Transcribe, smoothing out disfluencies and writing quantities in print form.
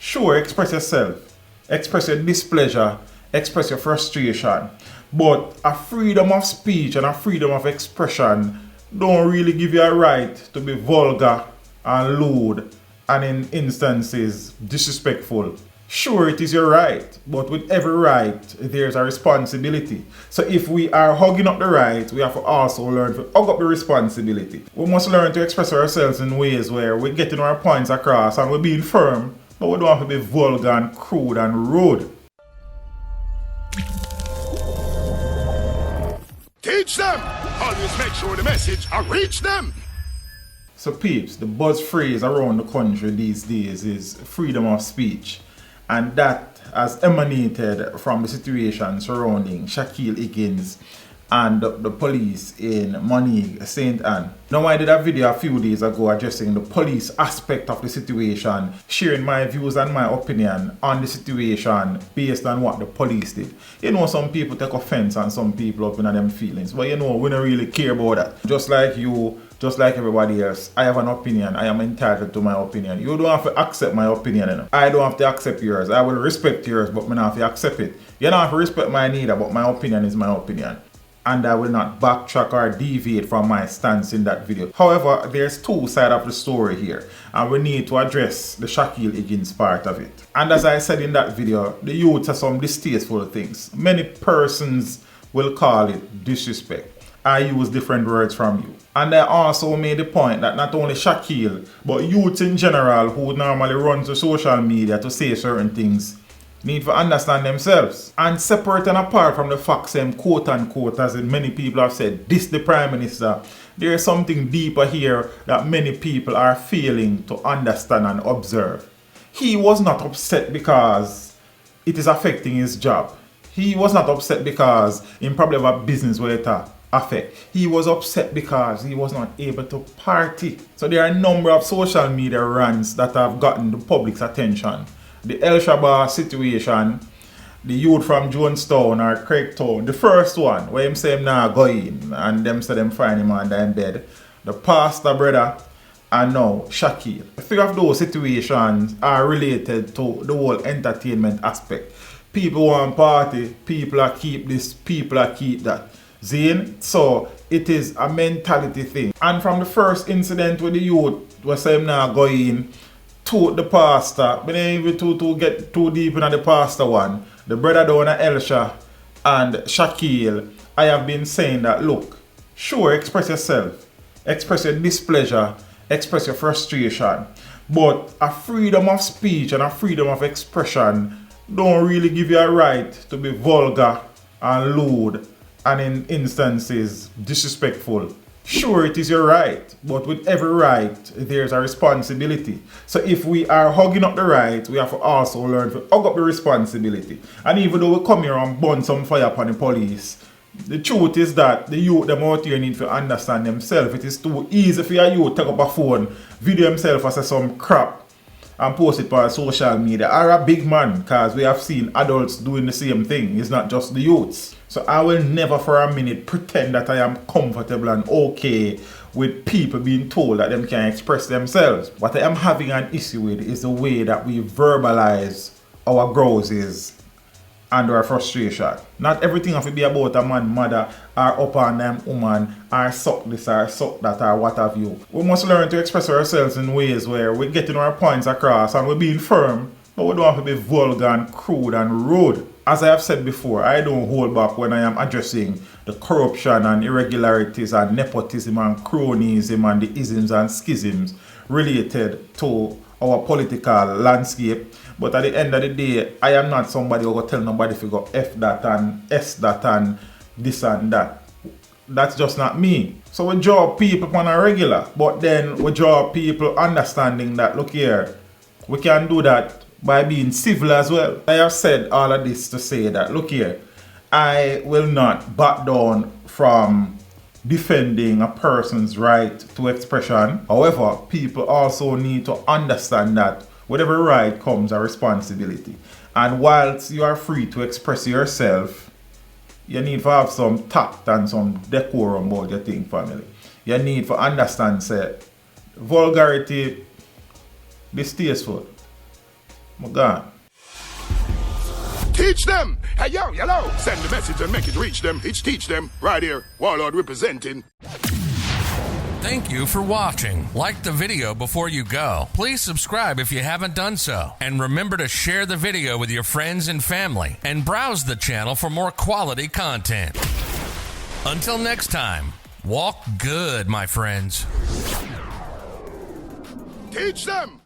Sure, express yourself, express your displeasure, express your frustration, but a freedom of speech and a freedom of expression don't really give you a right to be vulgar and lewd and in instances disrespectful. Sure, it is your right, but with every right, there's a responsibility. So if we are hugging up the right, we have to also learn to hug up the responsibility. We must learn to express ourselves in ways where we're getting our points across and we're being firm, but we don't have to be vulgar and crude and rude. Teach them! Always make sure the message reach them! So peeps, the buzz phrase around the country these days is freedom of speech. And that has emanated from the situation surrounding Shaquille Higgins and the police in Moneague, St. Anne. Now, I did a video a few days ago addressing the police aspect of the situation, sharing my views and my opinion on the situation based on what the police did. You know, some people take offense and some people up in them feelings, but you know, we don't really care about that. Just like you, just like everybody else, I have an opinion. I am entitled to my opinion. You don't have to accept my opinion. You know? I don't have to accept yours. I will respect yours, but I don't have to accept it. You don't have to respect mine either, but my opinion is my opinion. And I will not backtrack or deviate from my stance in that video. However, there's two sides of the story here, and we need to address the Shaquille Higgins part of it. And as I said in that video, the youth are some distasteful things. Many persons will call it disrespect. I use different words from you. And I also made the point that not only Shaquille, but youth in general who normally run to social media to say certain things need to understand themselves and separate and apart from the facts, quote unquote, as many people have said, this the Prime Minister. There is something deeper here that many people are failing to understand and observe. He was not upset because it is affecting his job. He was not upset because he probably have a business where it affect. He was upset because he was not able to party. So there are a number of social media rants that have gotten the public's attention. The El Shabba situation, the youth from Jonestown or Craigtown, the first one where him say him nah go in and them say them find him under in bed, the pastor brother, and now Shaquille. Three of those situations are related to the whole entertainment aspect. People want party, people are keep this, people are keep that. Zane, so it is a mentality thing. And from the first incident with the youth was say him nah go in to the pastor, but then even to get too deep into the pastor one, the brother down at Elsha and Shaquille, I have been saying that look, sure, express yourself, express your displeasure, express your frustration, but a freedom of speech and a freedom of expression don't really give you a right to be vulgar and lewd and in instances disrespectful. Sure, it is your right, but with every right, there's a responsibility. So if we are hugging up the right, we have to also learn to hug up the responsibility. And even though we come here and burn some fire upon the police, the truth is that the youth them out here need to understand themselves. It is too easy for your youth to take up a phone, video himself as some crap, and post it on social media. Or a big man, because we have seen adults doing the same thing. It's not just the youths. So I will never for a minute pretend that I am comfortable and okay with people being told that they can express themselves. What I am having an issue with is the way that we verbalize our grouses and our frustration. Not everything has to be about a man, mother, or up on them woman, or suck this or suck that or what have you. We must learn to express ourselves in ways where we're getting our points across and we're being firm, but we don't have to be vulgar and crude and rude. As I have said before, I don't hold back when I am addressing the corruption and irregularities and nepotism and cronyism and the isms and schisms related to our political landscape. But at the end of the day, I am not somebody who will tell nobody if you go F that and S that and this and that. That's just not me. So we draw people on a regular, but then we draw people understanding that, look here, we can do that by being civil as well. I have said all of this to say that, look here, I will not back down from defending a person's right to expression. However, people also need to understand that with every right comes a responsibility. And whilst you are free to express yourself, you need to have some tact and some decorum about your thing, family. You need to understand, say, vulgarity, distasteful. My God. Teach them. Hey, yo, hello. Send the message and make it reach them. It's teach them. Right here. Warlord representing. Thank you for watching. Like the video before you go. Please subscribe if you haven't done so. And remember to share the video with your friends and family. And browse the channel for more quality content. Until next time, walk good, my friends. Teach them.